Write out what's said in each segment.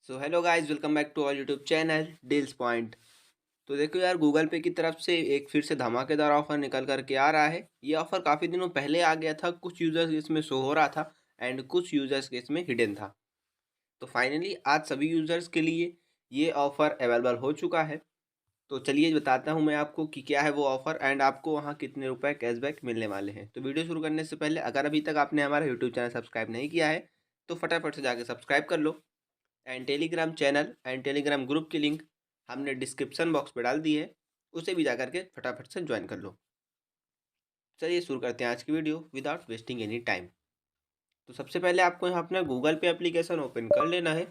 So hello guys, welcome back to our YouTube channel deals point. तो देखो यार, Google पे की तरफ से एक फिर से धमाकेदार ऑफर निकल करके आ रहा है। ये ऑफर काफ़ी दिनों पहले आ गया था, कुछ यूज़र्स इसमें शो हो रहा था एंड कुछ यूज़र्स के इसमें हिडन था। तो फाइनली आज सभी यूज़र्स के लिए ये ऑफ़र अवेलेबल हो चुका है। तो चलिए बताता हूँ मैं आपको कि क्या है वो ऑफ़र एंड आपको वहाँ कितने रुपए कैशबैक मिलने वाले हैं। तो वीडियो शुरू करने से पहले अगर अभी तक आपने हमारा यूट्यूब चैनल सब्सक्राइब नहीं किया है तो फटाफट से जाके सब्सक्राइब कर लो। And Telegram channel and Telegram group की लिंक हमने डिस्क्रिप्शन बॉक्स में डाल दी है, उसे भी जाकर के फटाफट से ज्वाइन कर लो। चलिए शुरू करते हैं आज की video without wasting any time. तो सबसे पहले आपको यहाँ अपना गूगल पे एप्लीकेशन ओपन कर लेना है।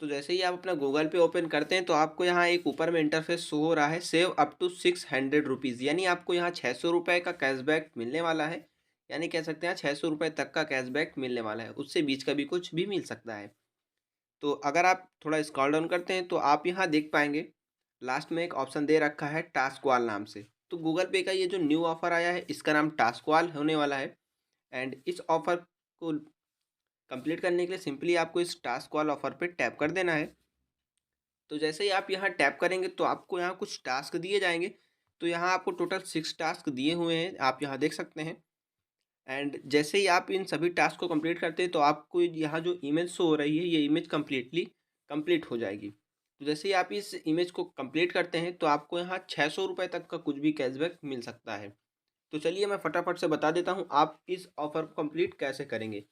तो जैसे ही आप अपना गूगल पे ओपन करते हैं तो आपको यहाँ एक ऊपर में इंटरफेस शो हो रहा है, सेव अप टू 600 रुपीज़, यानी आपको यहाँ 600 रुपये का कैशबैक मिलने वाला है। यानी कह सकते हैं 600 रुपये तक का कैशबैक मिलने वाला है, उससे बीच का भी कुछ भी मिल सकता है। तो अगर आप थोड़ा स्क्रॉल डाउन करते हैं तो आप यहाँ देख पाएंगे लास्ट में एक ऑप्शन दे रखा है टास्कवाल नाम से। तो गूगल पे का ये जो न्यू ऑफ़र आया है इसका नाम टास्कवाल होने वाला है। एंड इस ऑफ़र को कंप्लीट करने के लिए सिंपली आपको इस टास्कवाल ऑफ़र पे टैप कर देना है। तो जैसे ही आप यहाँ टैप करेंगे तो आपको यहाँ कुछ टास्क दिए जाएंगे। तो यहाँ आपको टोटल 6 टास्क दिए हुए हैं, आप यहाँ देख सकते हैं। एंड जैसे ही आप इन सभी टास्क को कंप्लीट करते हैं तो आपको यहाँ जो इमेज शो हो रही है ये इमेज कंप्लीट हो जाएगी। तो जैसे ही आप इस इमेज को कंप्लीट करते हैं तो आपको यहाँ 600 रुपये तक का कुछ भी कैशबैक मिल सकता है। तो चलिए मैं फटाफट से बता देता हूँ आप इस ऑफ़र को कंप्लीट कैसे करेंगे।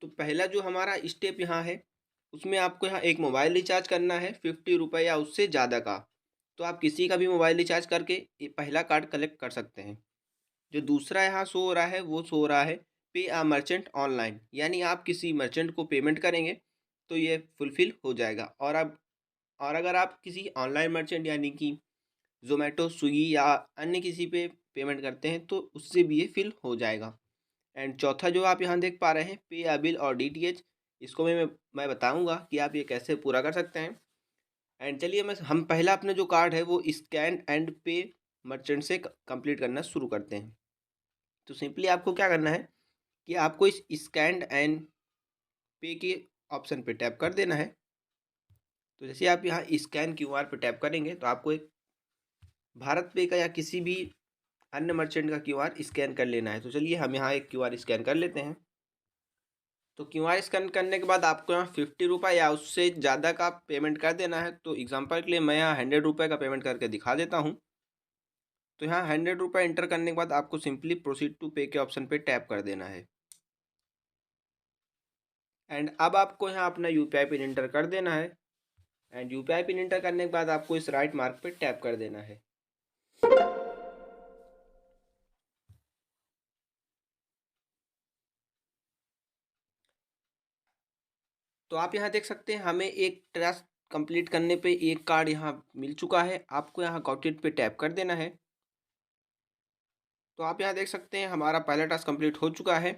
तो पहला जो हमारा स्टेप यहाँ है उसमें आपको यहाँ एक मोबाइल रिचार्ज करना है 50 रुपये या उससे ज़्यादा का। तो आप किसी का भी मोबाइल रिचार्ज करके ये पहला कार्ड कलेक्ट कर सकते हैं। जो दूसरा यहाँ शो हो रहा है वो शो हो रहा है पे आ मर्चेंट ऑनलाइन, यानी आप किसी मर्चेंट को पेमेंट करेंगे तो ये फुलफ़िल हो जाएगा। और अगर आप किसी ऑनलाइन मर्चेंट यानी कि ज़ोमैटो, स्विगी या अन्य किसी पे पेमेंट करते हैं तो उससे भी ये फ़िल हो जाएगा। एंड चौथा जो आप यहाँ देख पा रहे हैं पे आ बिल और डीटीएच, इसको मैं बताऊँगा कि आप ये कैसे पूरा कर सकते हैं। एंड चलिए मैं हम पहला अपना जो कार्ड है वो स्कैन एंड पे मर्चेंट से कंप्लीट करना शुरू करते हैं। तो सिंपली आपको क्या करना है कि आपको इस स्कैन एंड पे के ऑप्शन पे टैप कर देना है। तो जैसे आप यहाँ स्कैन क्यूआर पे टैप करेंगे तो आपको एक भारत पे का या किसी भी अन्य मर्चेंट का क्यूआर स्कैन कर लेना है। तो चलिए हम यहाँ एक क्यूआर स्कैन कर लेते हैं। तो क्यूआर स्कैन करने के बाद आपको यहाँ 50 रुपये या उससे ज़्यादा का पेमेंट कर देना है। तो एग्जांपल के लिए मैं यहाँ 100 रुपये का पेमेंट करके दिखा देता हूँ। तो यहाँ 100 रुपये एंटर करने के बाद आपको सिंपली प्रोसीड टू पे के ऑप्शन पे टैप कर देना है। एंड अब आपको यहाँ अपना यूपीआई पिन एंटर कर देना है। एंड यूपीआई पिन एंटर करने के बाद आपको इस राइट मार्क पे टैप कर देना है। तो आप यहाँ देख सकते हैं हमें एक टास्क कंप्लीट करने पे एक कार्ड यहाँ मिल चुका है। आपको यहाँ गॉट इट पे टैप कर देना है। तो आप यहाँ देख सकते हैं हमारा पहला टास्क कंप्लीट हो चुका है।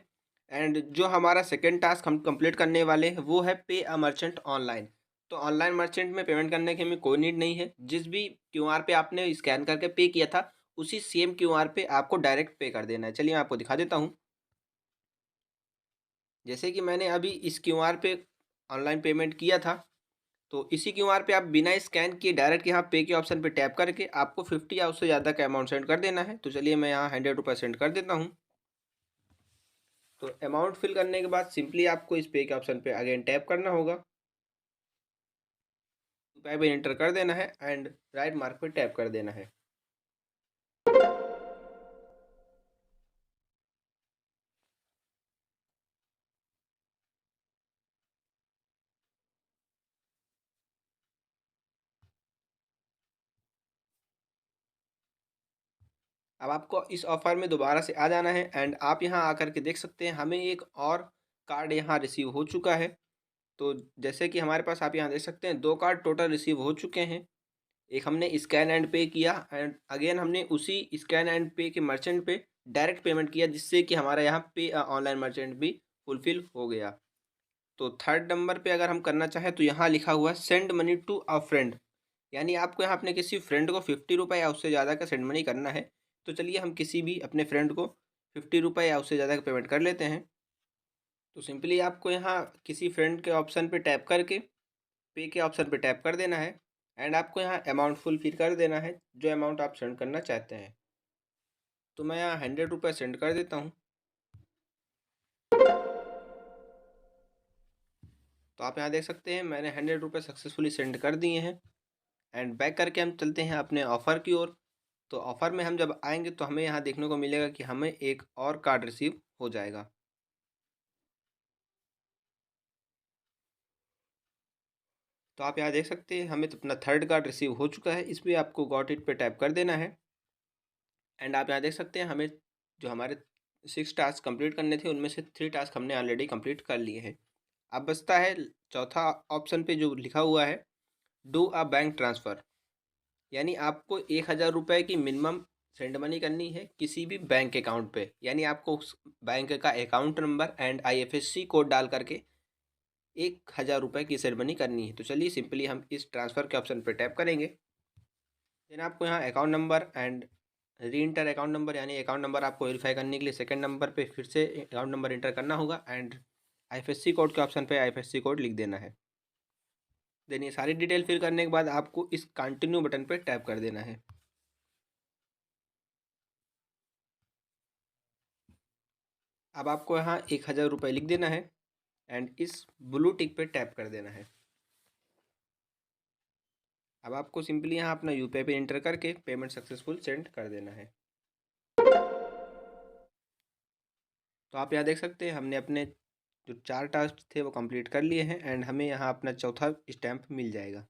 एंड जो हमारा सेकंड टास्क हम कंप्लीट करने वाले हैं वो है पे अ मर्चेंट ऑनलाइन। तो ऑनलाइन मर्चेंट में पेमेंट करने की हमें कोई नीड नहीं है। जिस भी क्यूआर पे आपने स्कैन करके पे किया था उसी सेम क्यूआर पे आपको डायरेक्ट पे कर देना है। चलिए मैं आपको दिखा देता हूँ। जैसे कि मैंने अभी इस क्यूआर पे ऑनलाइन पेमेंट किया था, तो इसी क्यूआर पे आप बिना स्कैन किए डायरेक्ट यहाँ पे के ऑप्शन पे टैप करके आपको 50 या उससे ज़्यादा का अमाउंट सेंड कर देना है। तो चलिए मैं यहाँ 100 रुपये सेंड कर देता हूँ। तो अमाउंट फिल करने के बाद सिंपली आपको इस पे के ऑप्शन पे अगेन टैप करना होगा, यूपीआई पिन एंटर कर देना है एंड राइट मार्क पे टैप कर देना है। अब आपको इस ऑफर में दोबारा से आ जाना है एंड आप यहाँ आकर के देख सकते हैं हमें एक और कार्ड यहाँ रिसीव हो चुका है। तो जैसे कि हमारे पास आप यहाँ देख सकते हैं 2 कार्ड टोटल रिसीव हो चुके हैं। एक हमने स्कैन एंड पे किया एंड अगेन हमने उसी स्कैन एंड पे के मर्चेंट पे डायरेक्ट पेमेंट किया, जिससे कि हमारा यहाँ पे ऑनलाइन मर्चेंट भी फुलफिल हो गया। तो थर्ड नंबर पे अगर हम करना चाहें तो यहाँ लिखा हुआ है send money to a friend, यानी आपको यहाँ अपने किसी फ्रेंड को 50 रुपये या उससे ज़्यादा का सेंड मनी करना है। तो चलिए हम किसी भी अपने फ्रेंड को 50 रुपये या उससे ज़्यादा का पेमेंट कर लेते हैं। तो सिंपली आपको यहाँ किसी फ्रेंड के ऑप्शन पे टैप करके पे के ऑप्शन पे टैप कर देना है एंड आपको यहाँ अमाउंट फुलफिल कर देना है जो अमाउंट आप सेंड करना चाहते हैं। तो मैं यहाँ 100 रुपये सेंड कर देता हूँ। तो आप यहाँ देख सकते हैं मैंने 100 रुपये सक्सेसफुली सेंड कर दिए हैं। एंड बैक करके हम चलते हैं अपने ऑफ़र की ओर। तो ऑफ़र में हम जब आएंगे तो हमें यहाँ देखने को मिलेगा कि हमें एक और कार्ड रिसीव हो जाएगा। तो आप यहाँ देख सकते हैं हमें तो अपना थर्ड कार्ड रिसीव हो चुका है। इस पर आपको गॉट इट पे टैप कर देना है। एंड आप यहाँ देख सकते हैं हमें जो हमारे 6 टास्क कंप्लीट करने थे उनमें से 3 टास्क हमने ऑलरेडी कंप्लीट कर लिए हैं। अब बचता है चौथा ऑप्शन पे जो लिखा हुआ है डू अ बैंक ट्रांसफ़र, यानी आपको 1000 रुपये की मिनिमम सेंड मनी करनी है किसी भी बैंक अकाउंट पे। यानी आपको उस बैंक का account number and IFSC code डाल करके 1000 रुपये की सेंड मनी करनी है। तो चलिए सिंपली हम इस ट्रांसफ़र के ऑप्शन पे टैप करेंगे। देन आपको यहाँ account number and re inter account number, यानी अकाउंट नंबर आपको वेरीफाई करने के लिए सेकंड नंबर पे फिर से अकाउंट नंबर इंटर करना होगा एंड IFSC कोड के ऑप्शन पे IFSC कोड लिख देना है। देन ये सारी डिटेल फिल करने के बाद आपको इस कंटिन्यू बटन पे टैप कर देना है। अब आपको यहाँ 1000 रुपये लिख देना है एंड इस ब्लू टिक पे टैप कर देना है। अब आपको सिंपली यहाँ अपना UPI पिन इंटर करके पेमेंट सक्सेसफुल सेंड कर देना है। तो आप यहाँ देख सकते हैं हमने अपने जो 4 टास्क थे वो कंप्लीट कर लिए हैं एंड हमें यहाँ अपना चौथा स्टैम्प मिल जाएगा।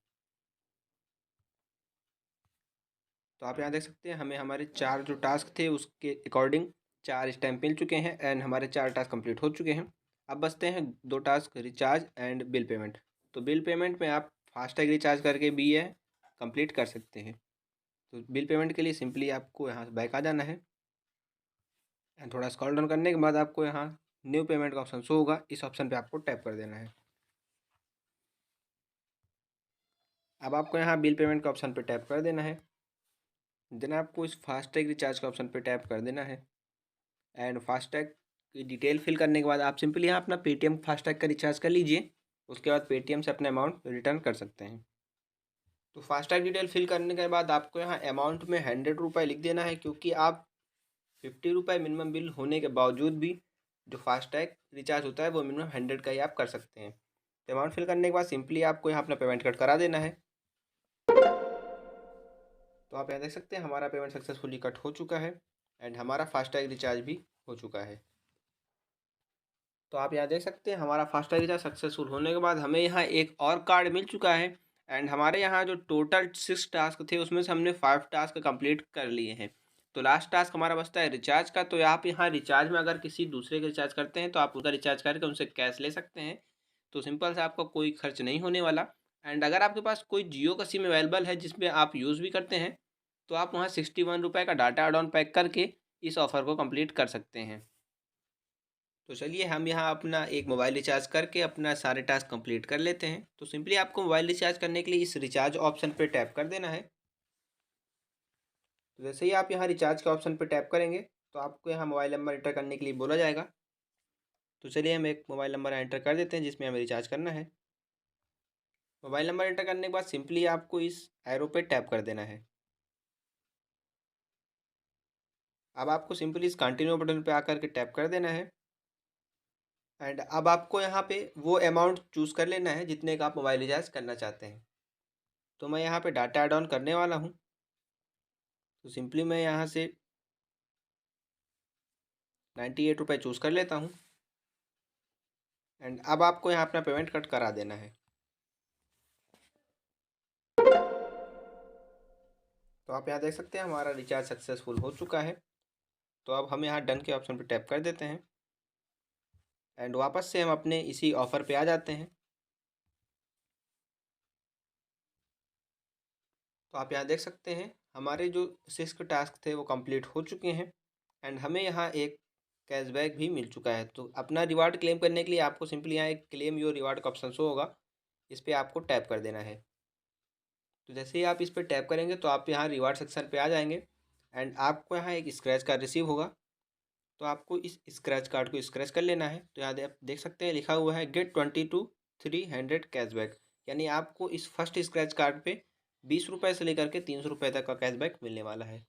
तो आप यहाँ देख सकते हैं हमें हमारे 4 जो टास्क थे उसके अकॉर्डिंग 4 स्टैम्प मिल चुके हैं एंड हमारे 4 टास्क कंप्लीट हो चुके हैं। अब बचते हैं 2 task recharge and bill payment. तो बिल पेमेंट में आप फास्टैग रिचार्ज करके भी यह कंप्लीट कर सकते हैं। तो बिल पेमेंट के लिए सिंपली आपको यहाँ से बैक आ जाना है एंड थोड़ा स्क्रॉल डाउन करने के बाद आपको यहाँ न्यू पेमेंट का ऑप्शन शो होगा, इस ऑप्शन पे आपको टैप कर देना है। अब आपको यहाँ बिल पेमेंट का ऑप्शन पे टैप कर देना है। देन आपको इस फास्टैग रिचार्ज का ऑप्शन पे टैप कर देना है एंड फास्टैग की डिटेल फिल करने के बाद आप सिंपली यहाँ अपना पेटीएम फास्टैग का रिचार्ज कर लीजिए। उसके बाद पेटीएम से अपना अमाउंट रिटर्न कर सकते हैं। तो फास्टैग डिटेल फिल करने के बाद आपको यहाँ अमाउंट में 100 रुपये लिख देना है, क्योंकि आप 50 रुपये मिनिमम बिल होने के बावजूद भी जो फास्टैग रिचार्ज होता है वो मिनिमम 100 का ही आप कर सकते हैं। तो अमाउंट फिल करने के बाद सिंपली आपको यहाँ अपना पेमेंट कट करा देना है। तो आप यहाँ देख सकते हैं हमारा पेमेंट सक्सेसफुली कट हो चुका है एंड हमारा फास्टैग रिचार्ज भी हो चुका है। तो आप यहाँ देख सकते हैं हमारा फास्टैग रिचार्ज सक्सेसफुल होने के बाद हमें यहाँ एक और कार्ड मिल चुका है एंड हमारे यहाँ जो टोटल 6 टास्क थे उसमें से हमने 5 टास्क कंप्लीट कर लिए हैं। तो लास्ट टास्क हमारा बचता है रिचार्ज का। तो आप यहाँ रिचार्ज में अगर किसी दूसरे का रिचार्ज करते हैं तो आप उनका रिचार्ज करके उनसे कैश ले सकते हैं। तो सिंपल से आपका कोई खर्च नहीं होने वाला। एंड अगर आपके पास कोई जियो का सिम अवेलेबल है जिसमें आप यूज़ भी करते हैं तो आप वहाँ 61 रुपये का डाटा एड ऑन पैक करके इस ऑफ़र को कंप्लीट कर सकते हैं। तो चलिए हम यहाँ अपना एक मोबाइल रिचार्ज करके अपना सारे टास्क कंप्लीट कर लेते हैं। तो सिंपली आपको मोबाइल रिचार्ज करने के लिए इस रिचार्ज ऑप्शन पे टैप कर देना है। तो जैसे ही आप यहाँ रिचार्ज के ऑप्शन पे टैप करेंगे तो आपको यहाँ मोबाइल नंबर एंटर करने के लिए बोला जाएगा। तो चलिए हम एक मोबाइल नंबर एंटर कर देते हैं जिसमें हमें रिचार्ज करना है। मोबाइल नंबर एंटर करने के बाद सिंपली आपको इस एरो पे टैप कर देना है। अब आपको सिंपली इस कंटिन्यू बटन पे आकर के टैप कर देना है एंड अब आपको यहाँ पे वो अमाउंट चूज़ कर लेना है जितने का आप मोबाइल रिचार्ज करना चाहते हैं। तो मैं यहाँ पे डाटा ऐड ऑन करने वाला हूँ। तो सिंपली मैं यहाँ से 98 रुपये चूज़ कर लेता हूँ एंड अब आपको यहाँ अपना पेमेंट कट करा देना है। तो आप यहाँ देख सकते हैं हमारा रिचार्ज सक्सेसफुल हो चुका है। तो अब हम यहाँ डन के ऑप्शन पर टैप कर देते हैं एंड वापस से हम अपने इसी ऑफ़र पे आ जाते हैं। तो आप यहाँ देख सकते हैं हमारे जो 6 टास्क थे वो कंप्लीट हो चुके हैं एंड हमें यहाँ एक कैशबैक भी मिल चुका है। तो अपना रिवार्ड क्लेम करने के लिए आपको सिंपली यहाँ एक क्लेम योर रिवार्ड का ऑप्शन शो होगा, इस पर आपको टैप कर देना है। तो जैसे ही आप इस पर टैप करेंगे तो आप यहाँ रिवार्ड सेक्शन पे आ जाएंगे एंड आपको यहाँ एक स्क्रैच कार्ड रिसीव होगा। तो आपको इस स्क्रैच कार्ड को स्क्रैच कर लेना है। तो यहाँ आप देख सकते हैं लिखा हुआ है गेट 20 to 300 कैशबैक, यानी आपको इस फर्स्ट स्क्रैच कार्ड पे 20 रुपये से लेकर के 300 रुपये तक का कैशबैक मिलने वाला है।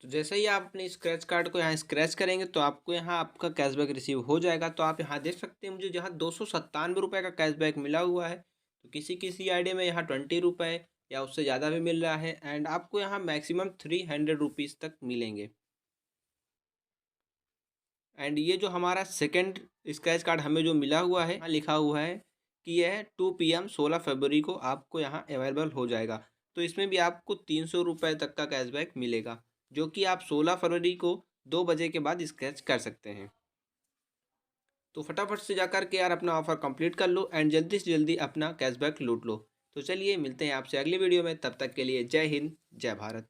तो जैसे ही आप अपने स्क्रैच कार्ड को यहाँ स्क्रैच करेंगे तो आपको यहाँ आपका कैशबैक रिसीव हो जाएगा। तो आप यहाँ देख सकते हैं मुझे जहाँ 297 रुपये का कैशबैक मिला हुआ है। तो किसी किसी आईडी में यहाँ 20 रुपये या उससे ज़्यादा भी मिल रहा है, एंड आपको यहाँ मैक्सिमम 300 रुपीज़ तक मिलेंगे। एंड ये जो हमारा सेकंड स्क्रैच कार्ड हमें जो मिला हुआ है, यहाँ लिखा हुआ है कि यह 2 PM 16 फरवरी को आपको यहाँ अवेलेबल हो जाएगा। तो इसमें भी आपको 300 रुपये तक का कैशबैक मिलेगा, जो कि आप 16 फरवरी को 2 बजे के बाद स्क्रैच कर सकते हैं। तो फटाफट से जाकर के यार अपना ऑफर कंप्लीट कर लो एंड जल्दी से जल्दी अपना कैशबैक लूट लो। तो चलिए मिलते हैं आपसे अगली वीडियो में, तब तक के लिए जय हिंद जय भारत।